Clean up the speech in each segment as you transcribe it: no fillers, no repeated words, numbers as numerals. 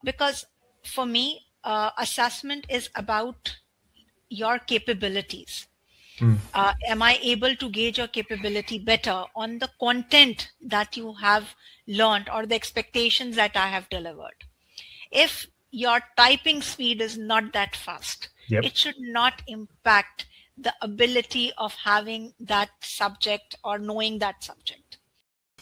Because for me, assessment is about your capabilities. Am I able to gauge your capability better on the content that you have learned or the expectations that I have delivered? If your typing speed is not that fast, Yep. it should not impact the ability of having that subject or knowing that subject.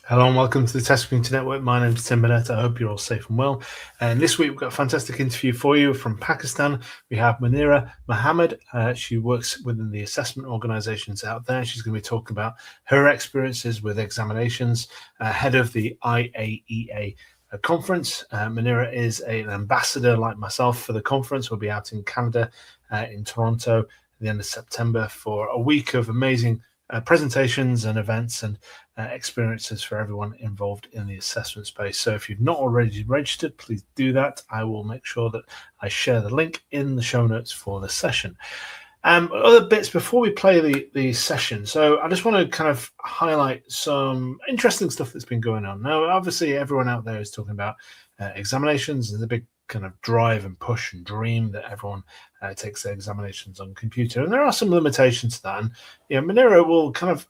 Hello and welcome to the Test Community Network. My name is Tim Burnett. I hope you're all safe and well. And this week we've got a fantastic interview for you from Pakistan. We have Munira Mohammad. She works within the assessment organisations out there. She's going to be talking about her experiences with examinations ahead of the IAEA conference. Munira is an ambassador like myself for the conference. We'll be out in Canada, in Toronto, at the end of September for a week of amazing presentations and events and experiences for everyone involved in the assessment space. So if you've not already registered, please do that. I will make sure that I share the link in the show notes for the session. Other bits before we play the session. So I just want to kind of highlight some interesting stuff that's been going on. Now, obviously, everyone out there is talking about examinations and the big kind of drive and push and dream that everyone takes their examinations on computer. And there are some limitations to that. And Munira will kind of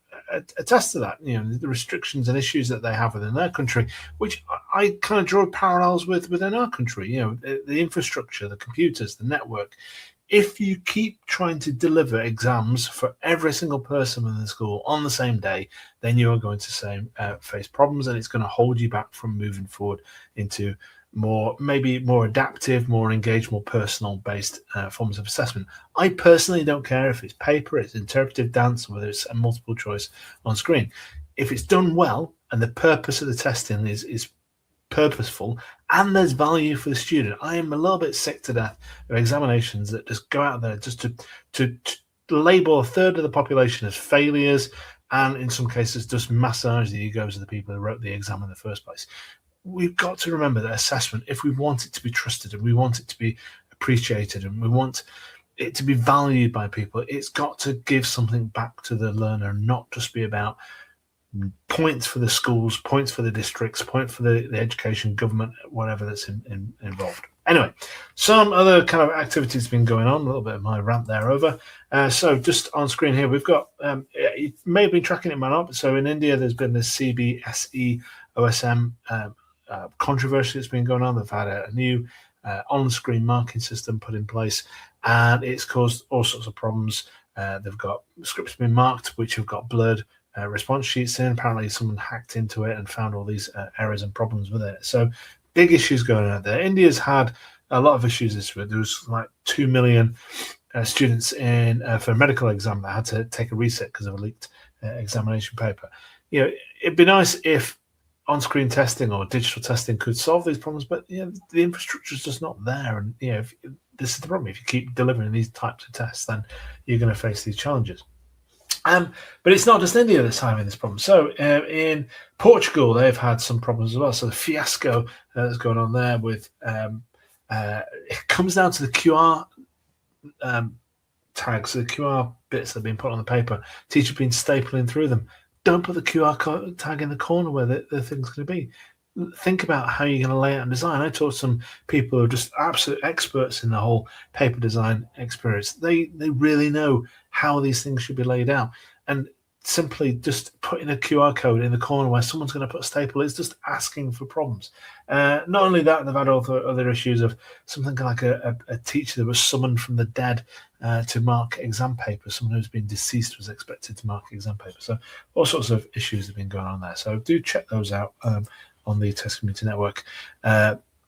attest to that, the restrictions and issues that they have within their country, which I kind of draw parallels with within our country, the infrastructure, the computers, the network. If you keep trying to deliver exams for every single person in the school on the same day, then you are going to face problems, and it's going to hold you back from moving forward into maybe more adaptive, more engaged, more personal-based forms of assessment. I personally don't care if it's paper, it's interpretive dance, whether it's a multiple choice on screen. If it's done well and the purpose of the testing is purposeful and there's value for the student, I am a little bit sick to death of examinations that just go out there just to label a third of the population as failures, and in some cases just massage the egos of the people who wrote the exam in the first place. We've got to remember that assessment, if we want it to be trusted and we want it to be appreciated and we want it to be valued by people, it's got to give something back to the learner, not just be about points for the schools, points for the districts, points for the education, government, whatever that's involved. Anyway, some other kind of activities have been going on, a little bit of my rant there over. So just on screen here, we've got, you may have been tracking it, might not, but so in India, there's been this CBSE OSM controversy that's been going on. They've had a new on-screen marking system put in place, and it's caused all sorts of problems. They've got scripts being marked which have got blurred response sheets in. Apparently someone hacked into it and found all these errors and problems with it. So big issues going on there. India's had a lot of issues this year. There was like 2 million students in for a medical exam that had to take a reset because of a leaked examination paper. It'd be nice if on-screen testing or digital testing could solve these problems, but the infrastructure is just not there. And this is the problem. If you keep delivering these types of tests, then you're going to face these challenges. But it's not just India that's having this problem. So in Portugal, they've had some problems as well. So the fiasco that's going on there with it comes down to the QR tags, the QR bits that have been put on the paper. Teachers been stapling through them. Don't put the QR tag in the corner where the thing's going to be. Think about how you're going to lay out and design. I talked to some people who are just absolute experts in the whole paper design experience. They really know how these things should be laid out. And simply just putting a QR code in the corner where someone's going to put a staple is just asking for problems. Not only that, they've had other issues of something like a teacher that was summoned from the dead to mark exam papers. Someone who's been deceased was expected to mark exam papers. So all sorts of issues have been going on there. So do check those out on the Test Community Network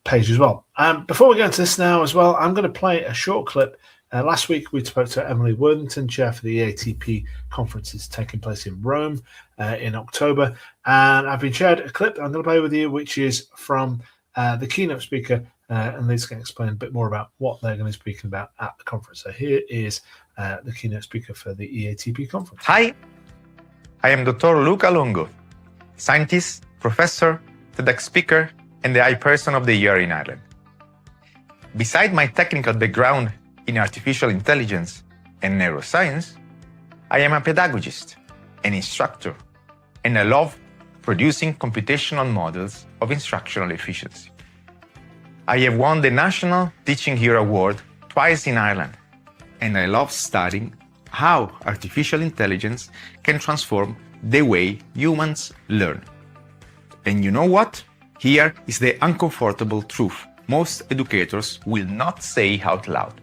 page as well. Before we go into this now as well, I'm going to play a short clip. Last week, we spoke to Emily Worthington, chair for the EATP conferences taking place in Rome in October. And I've been shared a clip I'm going to play with you, which is from the keynote speaker. And Liz can explain a bit more about what they're going to be speaking about at the conference. So here is the keynote speaker for the EATP conference. Hi, I am Dr. Luca Longo, scientist, professor, TEDx speaker, and the iPerson of the Year in Ireland. Beside my technical background in artificial intelligence and neuroscience, I am a pedagogist, an instructor, and I love producing computational models of instructional efficiency. I have won the National Teaching Hero Award twice in Ireland, and I love studying how artificial intelligence can transform the way humans learn. And you know what? Here is the uncomfortable truth most educators will not say out loud.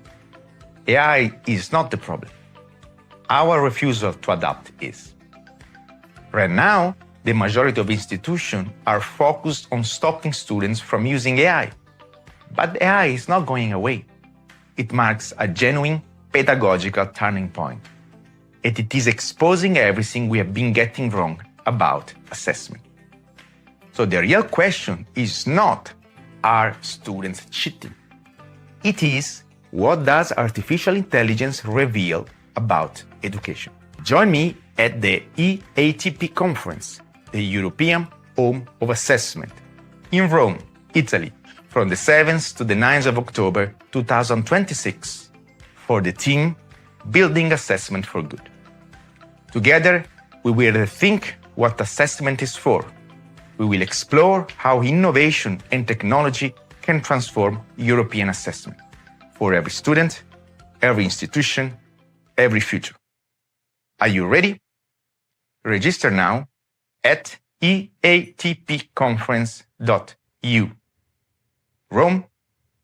AI is not the problem. Our refusal to adapt is. Right now, the majority of institutions are focused on stopping students from using AI. But AI is not going away. It marks a genuine pedagogical turning point. And it is exposing everything we have been getting wrong about assessment. So the real question is not, are students cheating? It is, what does artificial intelligence reveal about education? Join me at the EATP conference, the European Home of Assessment, in Rome, Italy, from the 7th to the 9th of October 2026, for the theme Building Assessment for Good. Together, we will rethink what assessment is for. We will explore how innovation and technology can transform European assessment for every student, every institution, every future. Are you ready? Register now at eatpconference.eu. Rome,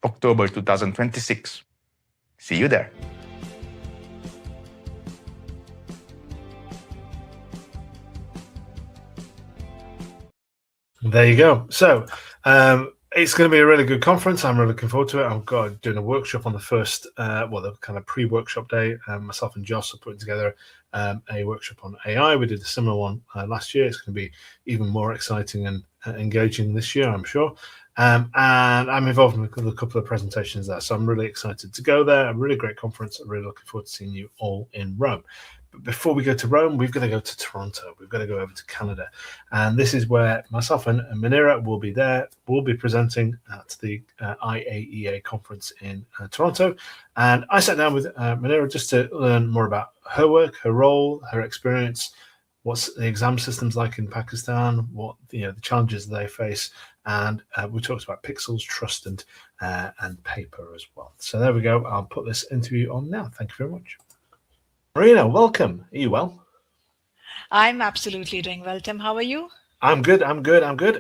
October 2026. See you there. There you go. So it's going to be a really good conference. I'm really looking forward to it. I've got doing a workshop on the first, the kind of pre-workshop day. Myself and Joss are putting together a workshop on AI. We did a similar one last year. It's going to be even more exciting and engaging this year, I'm sure. And I'm involved in a couple of presentations there. So I'm really excited to go there. A really great conference. I'm really looking forward to seeing you all in Rome. But before we go to Rome, we've got to go to Toronto. We've got to go over to Canada. And this is where myself and Munira will be there. We'll be presenting at the IAEA conference in Toronto. And I sat down with Munira just to learn more about her work, her role, her experience, what's the exam systems like in Pakistan, what the challenges they face. And we talked about pixels, trust, and paper as well. So there we go. I'll put this interview on now. Thank you very much. Marina, welcome. Are you well? I'm absolutely doing well, Tim. How are you? I'm good. And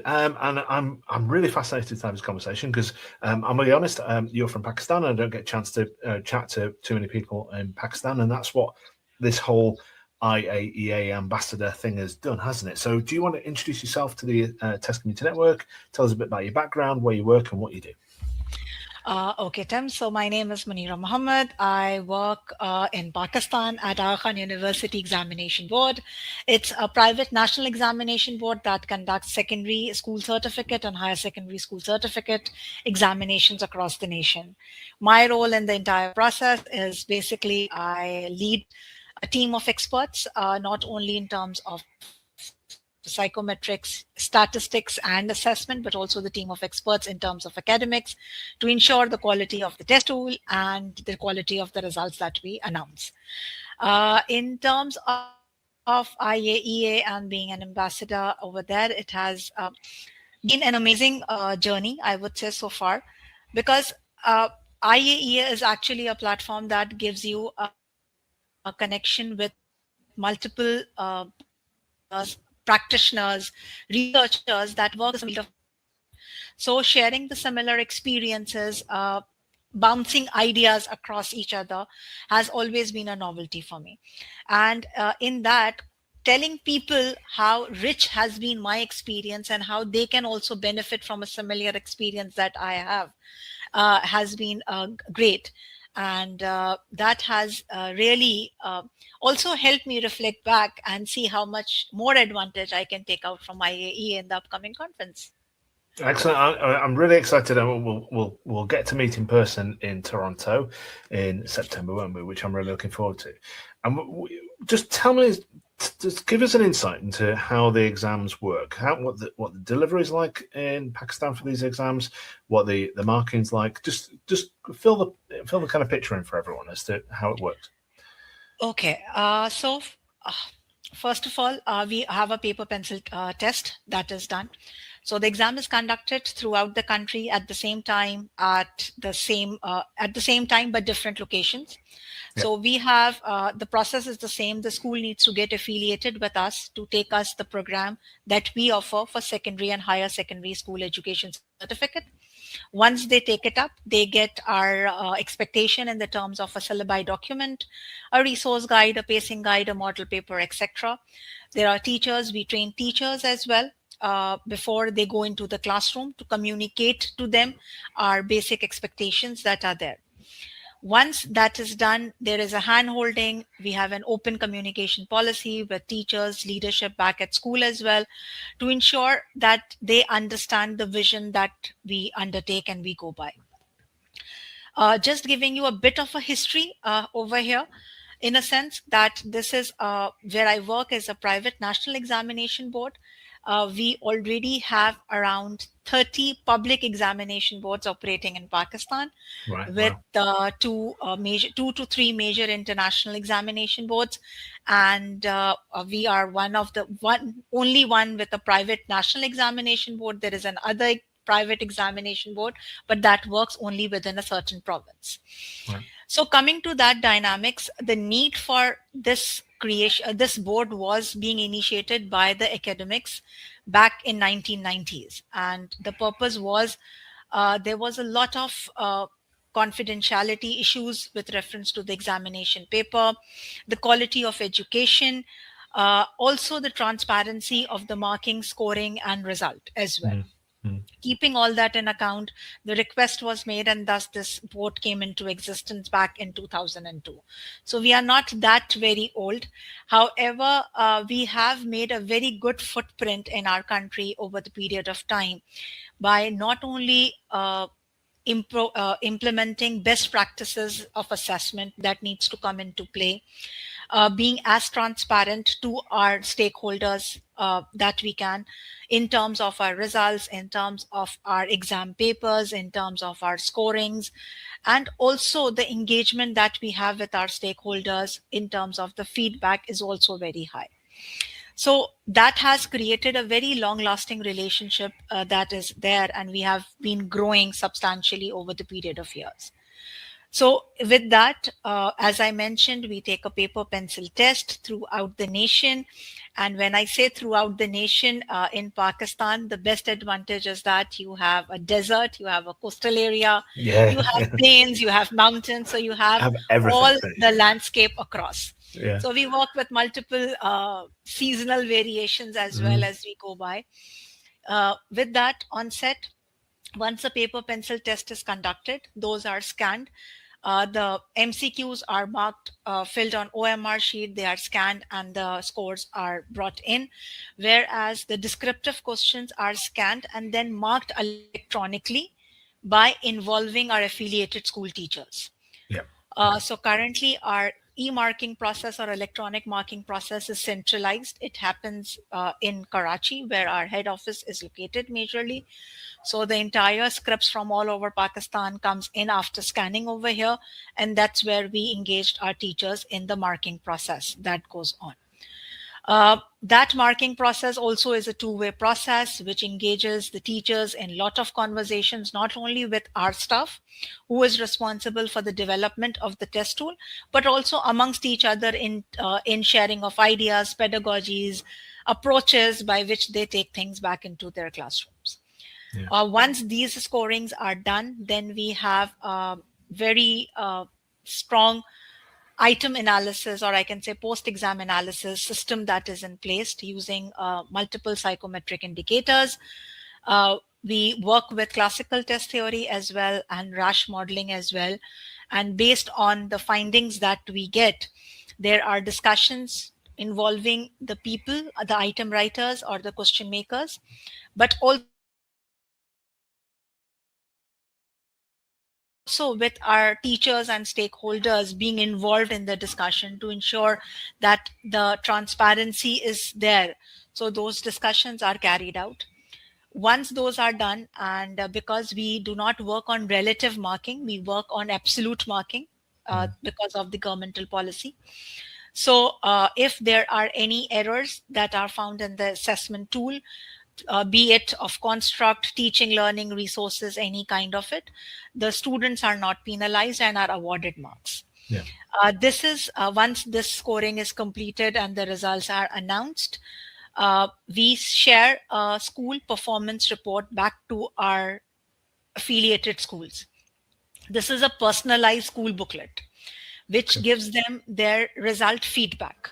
I'm really fascinated to have this conversation because I'm going to be honest. You're from Pakistan, and I don't get a chance to chat to too many people in Pakistan, and that's what this whole IAEA ambassador thing has done, hasn't it? So, do you want to introduce yourself to the Test Community Network? Tell us a bit about your background, where you work, and what you do. Okay, Tim. So my name is Munira Mohammad. I work in Pakistan at Aga Khan University Examination Board. It's a private national examination board that conducts secondary school certificate and higher secondary school certificate examinations across the nation. My role in the entire process is basically I lead a team of experts, not only in terms of psychometrics, statistics, and assessment, but also the team of experts in terms of academics to ensure the quality of the test tool and the quality of the results that we announce. In terms of IAEA and being an ambassador over there, it has been an amazing journey, I would say, so far, because IAEA is actually a platform that gives you a connection with multiple practitioners, researchers that work in the field of. So sharing the similar experiences, bouncing ideas across each other has always been a novelty for me. And in that, telling people how rich has been my experience and how they can also benefit from a similar experience that I have has been great. And that has really also helped me reflect back and see how much more advantage I can take out from IAEA in the upcoming conference. Excellent. I'm really excited. We'll get to meet in person in Toronto in September, won't we? Which I'm really looking forward to. And just tell me, just give us an insight into how the exams work, what the delivery is like in Pakistan for these exams, what the marking's like. Just fill the kind of picture in for everyone as to how it works. Okay. First of all, we have a paper pencil test that is done. So the exam is conducted throughout the country at the same time, at the same time, but different locations. Yeah. So we have the process is the same. The school needs to get affiliated with us to take us the program that we offer for secondary and higher secondary school education certificate. Once they take it up, they get our expectation in the terms of a syllabi document, a resource guide, a pacing guide, a model paper, etc. There are teachers. We train teachers as well before they go into the classroom to communicate to them our basic expectations that are there. Once that is done, there is a hand-holding. We have an open communication policy with teachers, leadership back at school as well, to ensure that they understand the vision that we undertake and we go by. Just giving you a bit of a history over here, in a sense that this is where I work as a private national examination board. We already have around 30 public examination boards operating in Pakistan, Right. with Wow. two to three major international examination boards, and we are only one with a private national examination board. There is another private examination board, but that works only within a certain province. Right. So coming to that dynamics, the need for this creation, this board was being initiated by the academics back in 1990s. And the purpose was there was a lot of confidentiality issues with reference to the examination paper, the quality of education, also the transparency of the marking, scoring, and result as well. Keeping all that in account, the request was made, and thus this board came into existence back in 2002. So we are not that very old. However, we have made a very good footprint in our country over the period of time by not only implementing best practices of assessment that needs to come into play, being as transparent to our stakeholders that we can, in terms of our results, in terms of our exam papers, in terms of our scorings, and also the engagement that we have with our stakeholders in terms of the feedback is also very high. So that has created a very long-lasting relationship that is there, and we have been growing substantially over the period of years. So with that, as I mentioned, we take a paper pencil test throughout the nation. And when I say throughout the nation, in Pakistan, the best advantage is that you have a desert, you have a coastal area, you have plains, you have mountains, so you have all the landscape across. Yeah. So we work with multiple seasonal variations as well as we go by. With that on set, once the paper pencil test is conducted, those are scanned. The MCQs are marked, filled on OMR sheet, they are scanned, and the scores are brought in. Whereas the descriptive questions are scanned and then marked electronically by involving our affiliated school teachers. Yeah. So currently our e-marking process or electronic marking process is centralized. It happens in Karachi, where our head office is located majorly. So the entire scripts from all over Pakistan comes in after scanning over here, and that's where we engaged our teachers in the marking process that goes on. That marking process also is a two-way process, which engages the teachers in a lot of conversations, not only with our staff, who is responsible for the development of the test tool, but also amongst each other in sharing of ideas, pedagogies, approaches by which they take things back into their classrooms. Yeah. Once these scorings are done, then we have a very strong item analysis, or I can say post-exam analysis system that is in place using multiple psychometric indicators. We work with classical test theory as well and rash modeling as well. And based on the findings that we get, there are discussions involving the people, the item writers or the question makers, but also with our teachers and stakeholders being involved in the discussion to ensure that the transparency is there. So those discussions are carried out. Once those are done, and because we do not work on relative marking, we work on absolute marking because of the governmental policy. So if there are any errors that are found in the assessment tool, be it of construct, teaching, learning, resources, any kind of it, the students are not penalized and are awarded marks. Yeah. This is once this scoring is completed and the results are announced, we share a school performance report back to our affiliated schools. This is a personalized school booklet, which gives them their result feedback.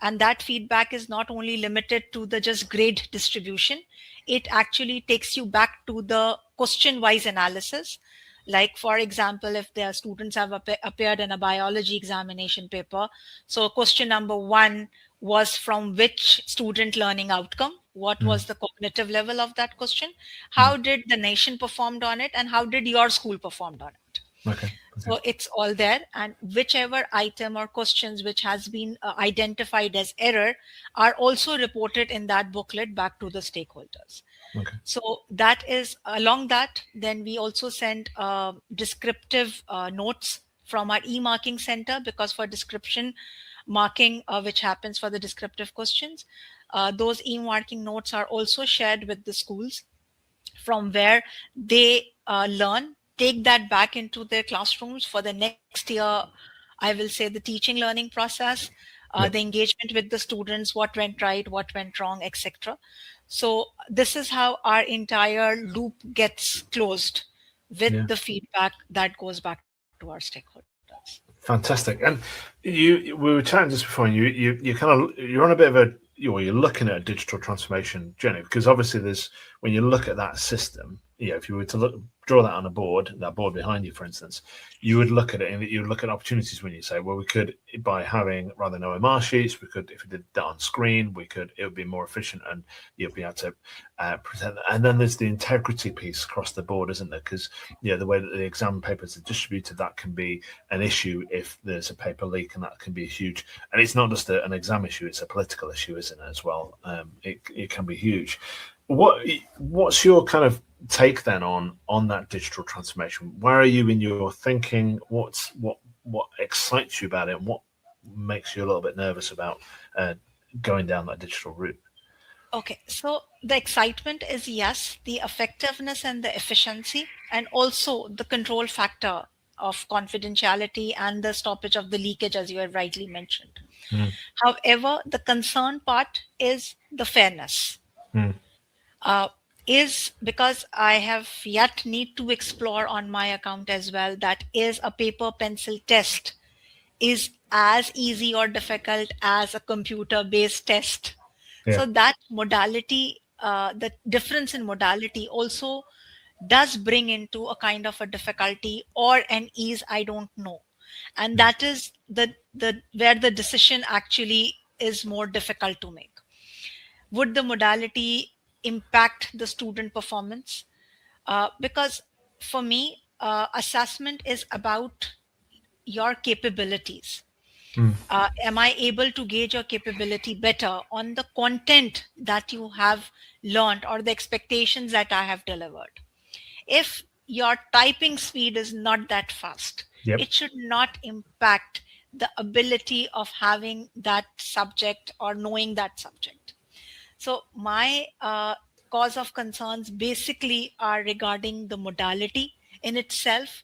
And that feedback is not only limited to the just grade distribution, it actually takes you back to the question-wise analysis. Like, for example, if their students have appeared in a biology examination paper, so question number 1 was from which student learning outcome? What was the cognitive level of that question? How did the nation performed on it? And how did your school performed on it? Okay. So it's all there, and whichever item or questions which has been identified as error are also reported in that booklet back to the stakeholders. Okay. So that is along that. Then we also send descriptive notes from our e-marking center, because for description marking, which happens for the descriptive questions, those e-marking notes are also shared with the schools, from where they learn, take that back into their classrooms for the next year. I will say the teaching learning process, the engagement with the students, what went right, what went wrong, etc. So this is how our entire loop gets closed with the feedback that goes back to our stakeholders. Fantastic. And we were chatting just before, and you're on a bit of a, you're looking at a digital transformation journey, because obviously when you look at that system, if you were to draw that on a board, that board behind you, for instance, you would look at it and you would look at opportunities when you say, well, we could, by having rather than OMR sheets, we could, if we did that on screen, it would be more efficient, and you'll be able to present that. And then there's the integrity piece across the board, isn't there? Because the way that the exam papers are distributed, that can be an issue if there's a paper leak, and that can be huge. And it's not just an exam issue, it's a political issue, isn't it, as well? It can be huge. What's your kind of take then on that digital transformation? Where are you in your thinking? What excites you about it, and what makes you a little bit nervous about going down that digital route? Okay, so the excitement is, yes, the effectiveness and the efficiency, and also the control factor of confidentiality and the stoppage of the leakage, as you have rightly mentioned. However, the concern part is the fairness. Is because I have yet need to explore on my account as well, that is a paper pencil test is as easy or difficult as a computer based test. So that modality, the difference in modality also does bring into a kind of a difficulty or an ease, I don't know. And that is the where the decision actually is more difficult to make. Would the modality impact the student performance? Because for me, assessment is about your capabilities. Am I able to gauge your capability better on the content that you have learned or the expectations that I have delivered? If your typing speed is not that fast, it should not impact the ability of having that subject or knowing that subject. So my cause of concerns basically are regarding the modality in itself.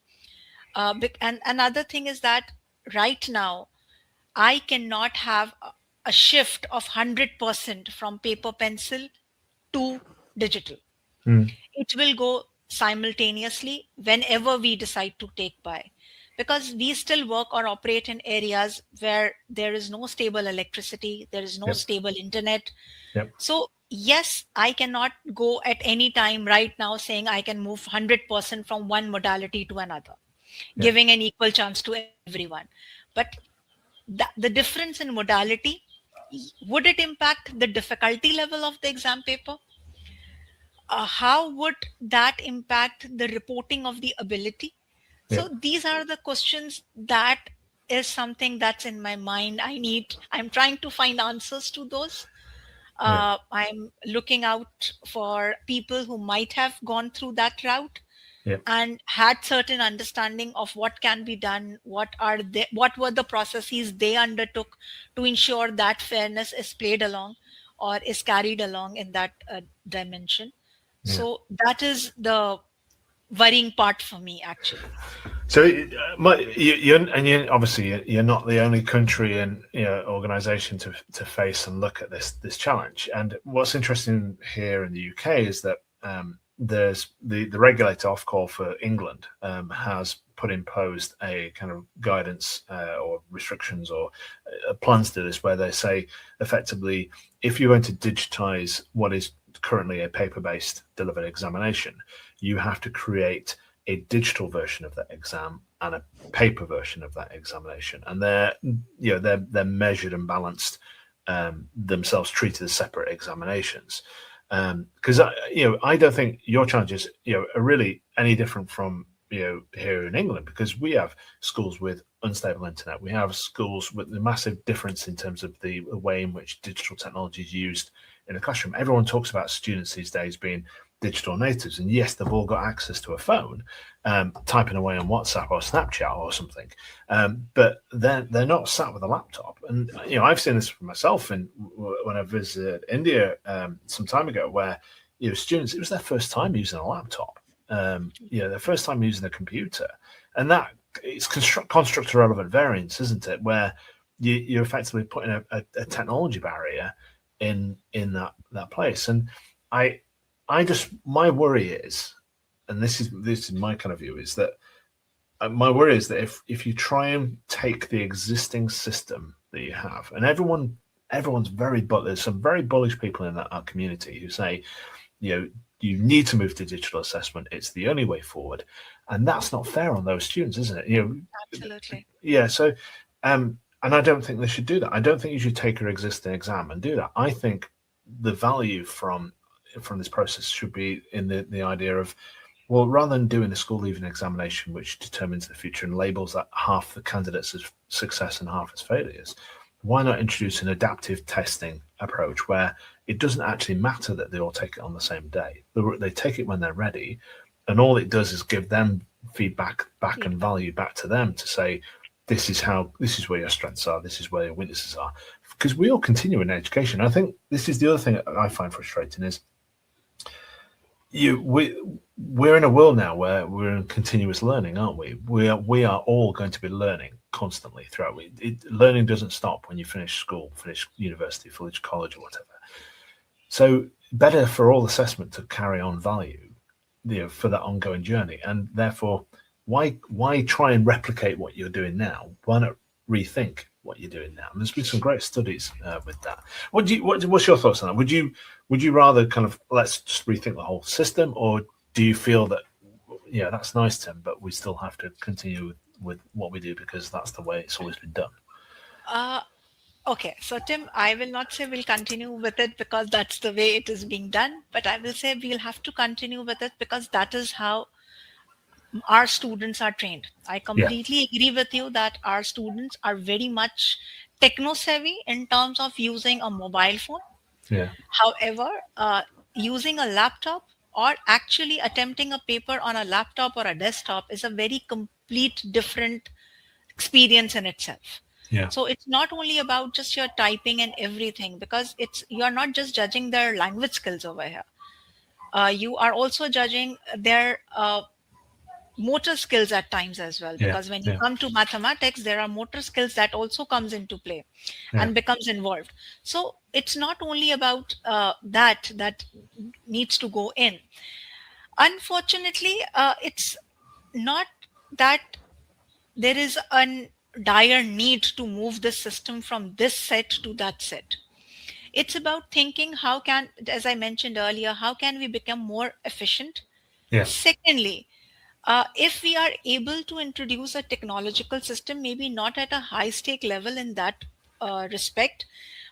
And another thing is that right now, I cannot have a shift of 100% from paper pencil to digital. It will go simultaneously whenever we decide to take by, because we still work or operate in areas where there is no stable electricity, there is no stable internet. So yes, I cannot go at any time right now saying I can move 100% from one modality to another, giving an equal chance to everyone. But the difference in modality, would it impact the difficulty level of the exam paper? How would that impact the reporting of the ability? So these are the questions that is something that's in my mind. I'm trying to find answers to those. I'm looking out for people who might have gone through that route and had certain understanding of what can be done, what were the processes they undertook to ensure that fairness is played along. or is carried along in that dimension. So that is the worrying part for me, actually. So, obviously you're not the only country and organisation to face and look at this challenge. And what's interesting here in the UK is that there's the regulator Ofcall for England has imposed a kind of guidance or restrictions or plans to this, where they say effectively, if you're going to digitize what is currently a paper-based delivered examination, you have to create a digital version of that exam and a paper version of that examination, and they're measured and balanced themselves, treated as separate examinations. Because I don't think your challenges are really any different from here in England, because we have schools with unstable internet. We have schools with a massive difference in terms of the way in which digital technology is used in the classroom. Everyone talks about students these days being digital natives, and yes, they've all got access to a phone, typing away on WhatsApp or Snapchat or something, but they're not sat with a laptop. And I've seen this for myself, and when I visited India some time ago, where students, it was their first time using a laptop, their first time using a computer, and that it's construct relevant variance, isn't it? Where you're effectively putting a technology barrier in that place. And my worry is, and this is my kind of view, is that my worry is that if you try and take the existing system that you have, and everyone's there's some very bullish people in our community who say, you need to move to digital assessment. It's the only way forward, and that's not fair on those students, isn't it? Absolutely. Yeah. So, and I don't think they should do that. I don't think you should take your existing exam and do that. I think the value from this process should be in the idea of, well, rather than doing a school leaving examination which determines the future and labels that half the candidates as success and half as failures, why not introduce an adaptive testing approach where it doesn't actually matter that they all take it on the same day. They take it when they're ready, and all it does is give them feedback back and value back to them to say, this is where your strengths are, this is where your weaknesses are. Because we all continue in education. I think this is the other thing that I find frustrating is we're in a world now where we're in continuous learning, aren't we? We are all going to be learning constantly throughout. Learning doesn't stop when you finish school, finish university, finish college or whatever. So better for all assessment to carry on value, for that ongoing journey. And therefore, why try and replicate what you're doing now? Why not rethink what you're doing now? And there's been some great studies with that. What's your thoughts on that? Would you rather kind of let's just rethink the whole system, or do you feel that that's nice, Tim, but we still have to continue with what we do because that's the way it's always been done? Okay, so Tim, I will not say we'll continue with it because that's the way it is being done, but I will say we'll have to continue with it because that is how our students are trained. I completely agree with you that our students are very much techno-savvy in terms of using a mobile phone. Yeah. However, using a laptop or actually attempting a paper on a laptop or a desktop is a very complete different experience in itself. Yeah. So it's not only about just your typing and everything, because you're not just judging their language skills over here. You are also judging their motor skills at times as well, because when you come to mathematics, there are motor skills that also comes into play and becomes involved. So it's not only about that needs to go in. Unfortunately, it's not that there is a dire need to move this system from this set to that set. It's about thinking as I mentioned earlier, how can we become more efficient? Secondly, if we are able to introduce a technological system, maybe not at a high stake level in that respect,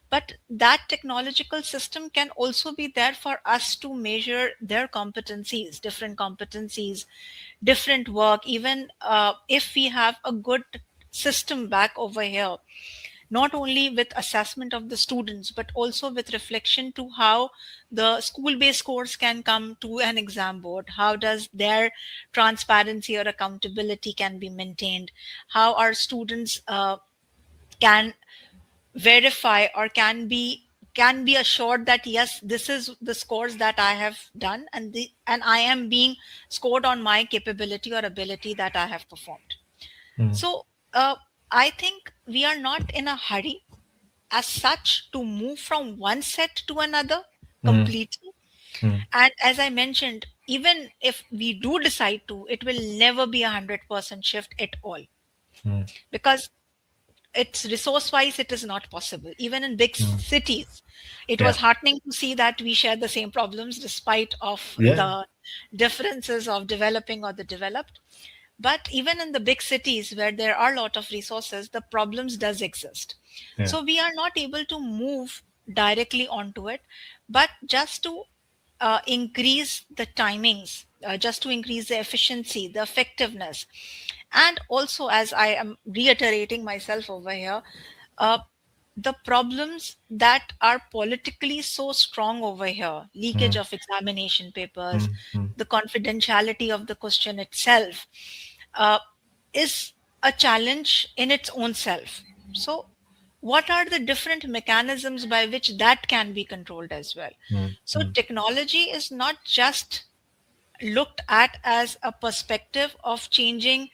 but that technological system can also be there for us to measure their competencies, different work, even if we have a good system back over here, not only with assessment of the students, but also with reflection to how the school-based scores can come to an exam board. How does their transparency or accountability can be maintained? How our students can verify or can be can be assured that yes, this is the scores that I have done, and I am being scored on my capability or ability that I have performed. So I think we are not in a hurry as such to move from one set to another completely. And as I mentioned, even if we do decide to, it will never be 100% shift at all, because it's resource wise, it is not possible. Even in big cities, it was heartening to see that we share the same problems despite of the differences of developing or the developed. But even in the big cities where there are a lot of resources, the problems does exist. So we are not able to move directly onto it, but just to increase the timings, just to increase the efficiency, the effectiveness. And also, as I am reiterating myself over here, the problems that are politically so strong over here, leakage of examination papers, the confidentiality of the question itself, is a challenge in its own self. So what are the different mechanisms by which that can be controlled as well? So technology is not just looked at as a perspective of changing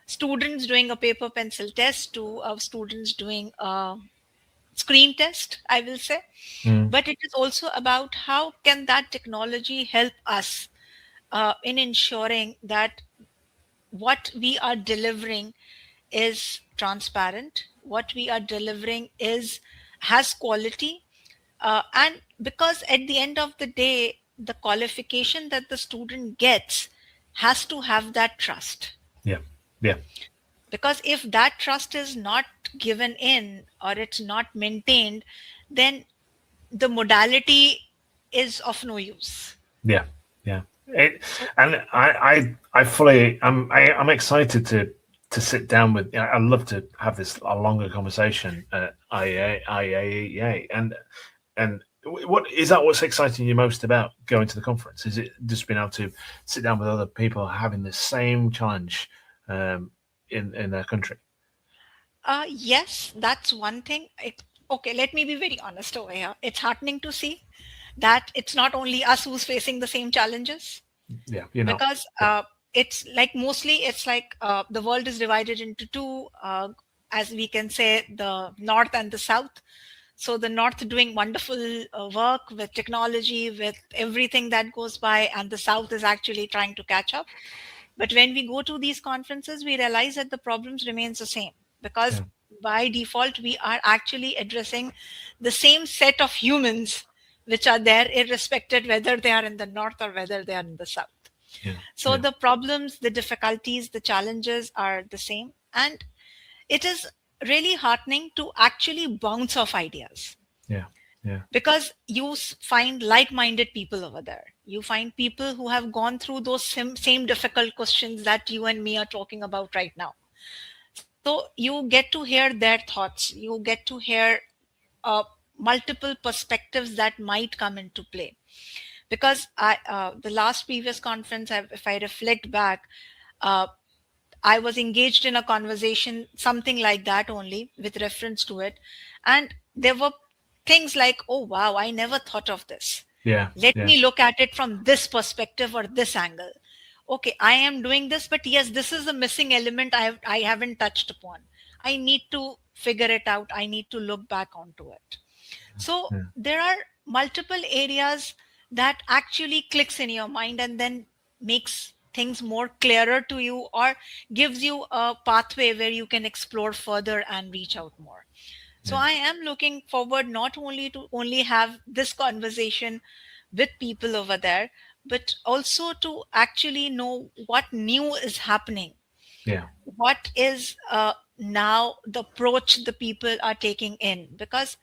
students doing a paper pencil test to students doing a screen test, I will say. But it is also about how can that technology help us in ensuring that what we are delivering is transparent, what we are delivering has quality, and because at the end of the day, the qualification that the student gets has to have that trust. Yeah. Because if that trust is not given in or it's not maintained, then the modality is of no use. Yeah. And I fully, I'm excited to sit down with. I'd love to have this a longer conversation at IAEA. And what is that? What's exciting you most about going to the conference? Is it just being able to sit down with other people having the same challenge in their country? Yes, that's one thing. Okay, let me be very honest over here. It's heartening to see that it's not only us who's facing the same challenges. Yeah, because it's like mostly it's like the world is divided into two, as we can say, the north and the south. So the north doing wonderful work with technology, with everything that goes by, and the south is actually trying to catch up. But when we go to these conferences, we realize that the problems remains the same, because by default we are actually addressing the same set of humans which are there, irrespective whether they are in the north or whether they are in the south. So the problems, the difficulties, the challenges are the same. And it is really heartening to actually bounce off ideas. Because you find like-minded people over there. You find people who have gone through those same difficult questions that you and me are talking about right now. So you get to hear their thoughts. You get to hear multiple perspectives that might come into play. Because the last previous conference, if I reflect back, I was engaged in a conversation, something like that only, with reference to it. And there were things like, oh, wow, I never thought of this. Let me look at it from this perspective or this angle. Okay, I am doing this, but yes, this is the missing element I haven't touched upon. I need to figure it out. I need to look back onto it. So there are multiple areas that actually clicks in your mind and then makes things more clearer to you, or gives you a pathway where you can explore further and reach out more. So I am looking forward not only to only have this conversation with people over there, but also to actually know what new is happening. What is now the approach the people are taking in? Because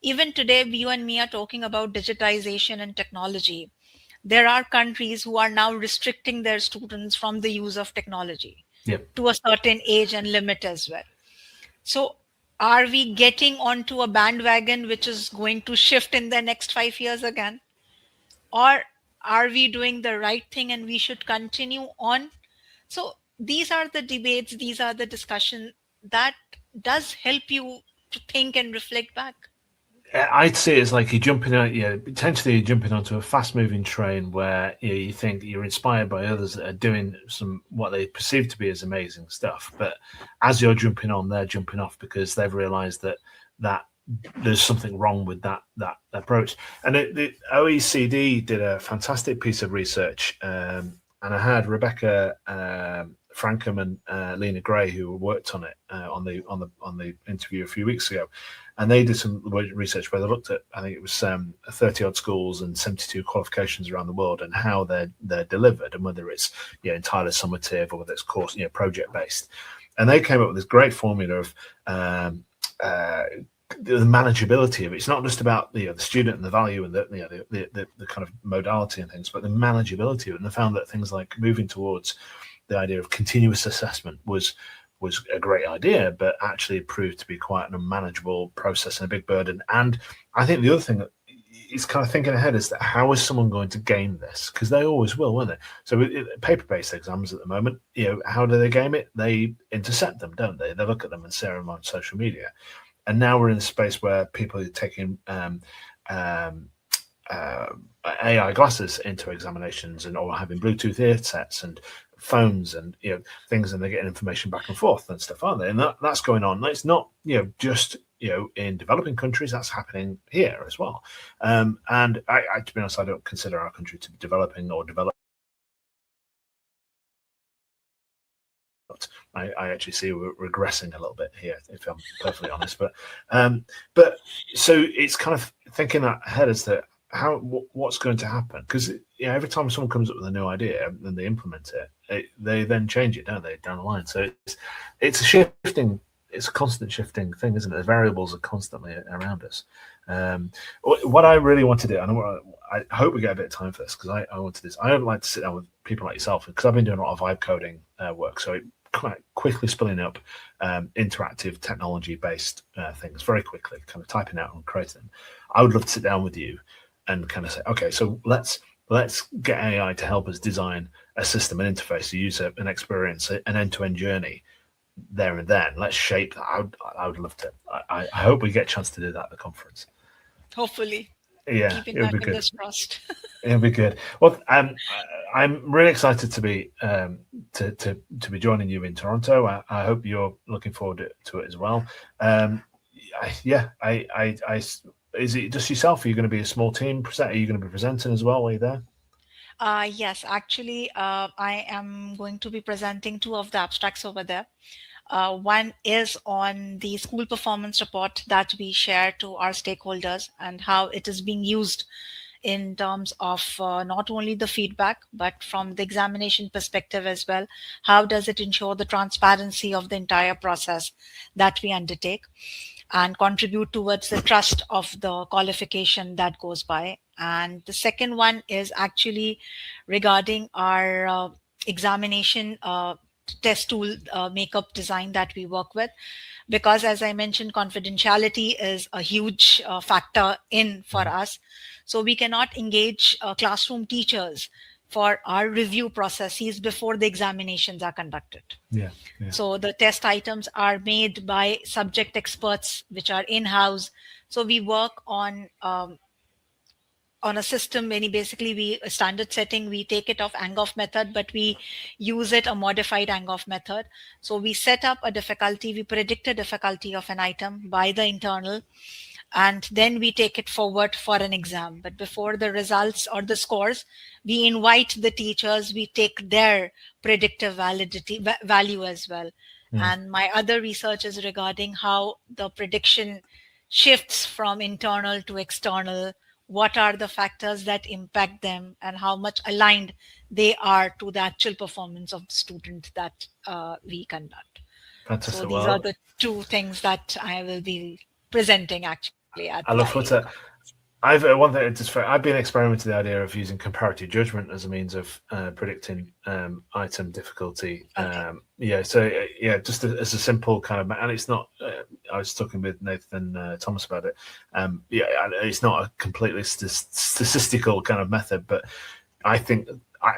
even today, you and me are talking about digitization and technology. There are countries who are now restricting their students from the use of technology to a certain age and limit as well. So are we getting onto a bandwagon which is going to shift in the next 5 years again? Or are we doing the right thing and we should continue on? So these are the debates, these are the discussion that does help you to think and reflect back. I'd see it as like you're jumping out, potentially you're jumping onto a fast-moving train where you think you're inspired by others that are doing what they perceive to be as amazing stuff, but as you're jumping on, they're jumping off because they've realised that there's something wrong with that approach. And the OECD did a fantastic piece of research, and I had Rebecca Frankham and Lena Gray, who worked on it on the interview a few weeks ago, and they did some research where they looked at, I think it was 30 odd schools and 72 qualifications around the world, and how they're delivered, and whether it's entirely summative or whether it's course project based. And they came up with this great formula of the manageability of it. It's not just about the student and the value and the kind of modality and things, but the manageability of it. And they found that things like moving towards the idea of continuous assessment was a great idea, but actually proved to be quite an unmanageable process and a big burden. And I think the other thing that is kind of thinking ahead is that how is someone going to game this? Because they always will, won't they? So paper-based exams at the moment, how do they game it? They intercept them, don't they? They look at them and share them on social media. And now we're in a space where people are taking AI glasses into examinations or having Bluetooth earsets and phones and things, and they're getting information back and forth and stuff, aren't they? And that's going on. It's not just in developing countries. That's happening here as well. And I, to be honest, I don't consider our country to be developing or developed. I actually see we're regressing a little bit here, if I'm perfectly honest. But so it's kind of thinking that ahead as to what's going to happen, because every time someone comes up with a new idea and they implement it, they then change it, don't they, down the line? So it's a constant shifting thing, isn't it? The variables are constantly around us. What I really want to do, and I hope we get a bit of time for this, because I want to do this. I don't like to sit down with people like yourself, because I've been doing a lot of vibe coding work, so it quite quickly spilling up interactive technology-based things very quickly, kind of typing out and creating. I would love to sit down with you and kind of say, okay, so let's get AI to help us design a system, an interface, a user, an experience, an end-to-end journey there and then. Let's shape that. I would love to. I hope we get a chance to do that at the conference. Hopefully. Yeah, keeping my fingers crossed. It'll be good. Well, I'm really excited to be joining you in Toronto. I hope you're looking forward to it as well. Is it just yourself? Are you going to be a small team? Are you going to be presenting as well? Are you there? Yes, actually, I am going to be presenting 2 of the abstracts over there. One is on the school performance report that we share to our stakeholders and how it is being used in terms of not only the feedback, but from the examination perspective as well. How does it ensure the transparency of the entire process that we undertake and contribute towards the trust of the qualification that goes by? And the second one is actually regarding our examination test tool makeup design that we work with, because as I mentioned, confidentiality is a huge factor for us. So we cannot engage classroom teachers for our review processes before the examinations are conducted. Yeah. So the test items are made by subject experts, which are in-house. So we work on a system, we a standard setting, we take it off Angoff method, but we use it a modified Angoff method. So we set up a difficulty, we predict a difficulty of an item by the internal, and then we take it forward for an exam. But before the results or the scores, we invite the teachers, we take their predictive value as well. And my other research is regarding how the prediction shifts from internal to external. What are the factors that impact them and how much aligned they are to the actual performance of the student that we conduct. Fantastic. So these are the 2 things that I will be presenting actually at I look forward to that. I've been experimenting with the idea of using comparative judgment as a means of predicting item difficulty. Okay. Just as a simple kind of, and it's not. I was talking with Nathan Thomas about it. It's not a completely statistical kind of method, but I think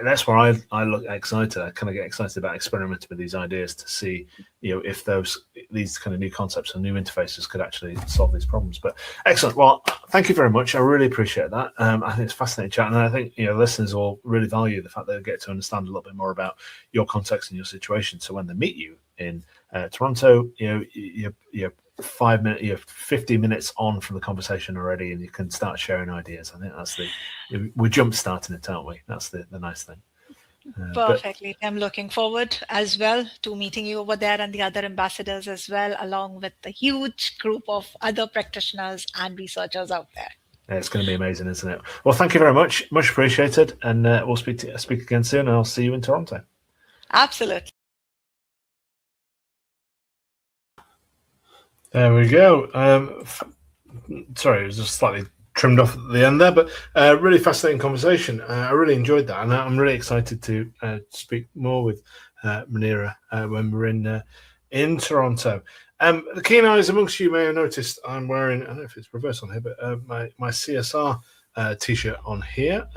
that's where I look excited. I kind of get excited about experimenting with these ideas to see, if these kind of new concepts and new interfaces could actually solve these problems. But excellent. Well, thank you very much. I really appreciate that. I think it's fascinating chat, and I think listeners will really value the fact that they get to understand a little bit more about your context and your situation. So when they meet you in Toronto, you're 15 minutes on from the conversation already, and you can start sharing ideas. I think that's we're jump starting it, aren't we? That's the nice thing. Perfectly. I'm looking forward as well to meeting you over there and the other ambassadors as well, along with the huge group of other practitioners and researchers out there. Yeah, it's going to be amazing, isn't it? Well, thank you very much. Much appreciated. And we'll speak again soon, and I'll see you in Toronto. Absolutely. There we go. Sorry, it was just slightly trimmed off at the end there, but really fascinating conversation. I really enjoyed that, and I'm really excited to speak more with Munira when we're in Toronto. The keen eyes amongst you may have noticed I'm wearing, I don't know if it's reversed on here, but my CSR t-shirt on here.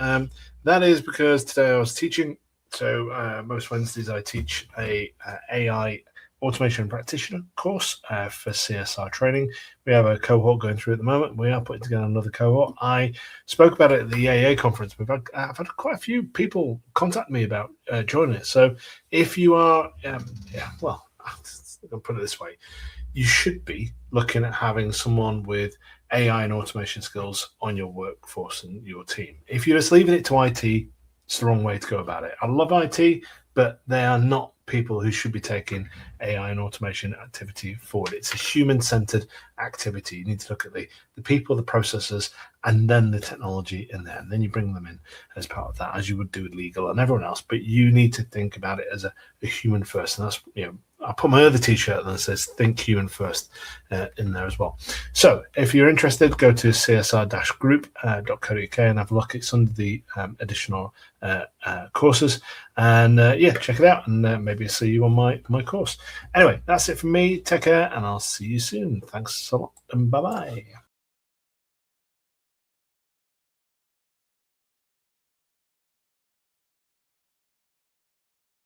That is because today I was teaching. So most Wednesdays I teach a AI automation practitioner course for CSR training. We have a cohort going through at the moment. We are putting together another cohort. I spoke about it at the IAEA conference. I've had quite a few people contact me about joining it. So if you are, well, I'll put it this way. You should be looking at having someone with AI and automation skills on your workforce and your team. If you're just leaving it to IT, it's the wrong way to go about it. I love IT, but they are not people who should be taking AI and automation activity forward. It's a human-centered activity. You need to look at the people, the processes, and then the technology in there. And then you bring them in as part of that, as you would do with legal and everyone else. But you need to think about it as a human first. And that's, I put my other t-shirt that says think human first in there as well. So if you're interested, go to csr-group.co.uk and have a look. It's under the additional courses, and check it out, and maybe see you on my course. Anyway, that's it from me. Take care, and I'll see you soon. Thanks a lot, and bye-bye.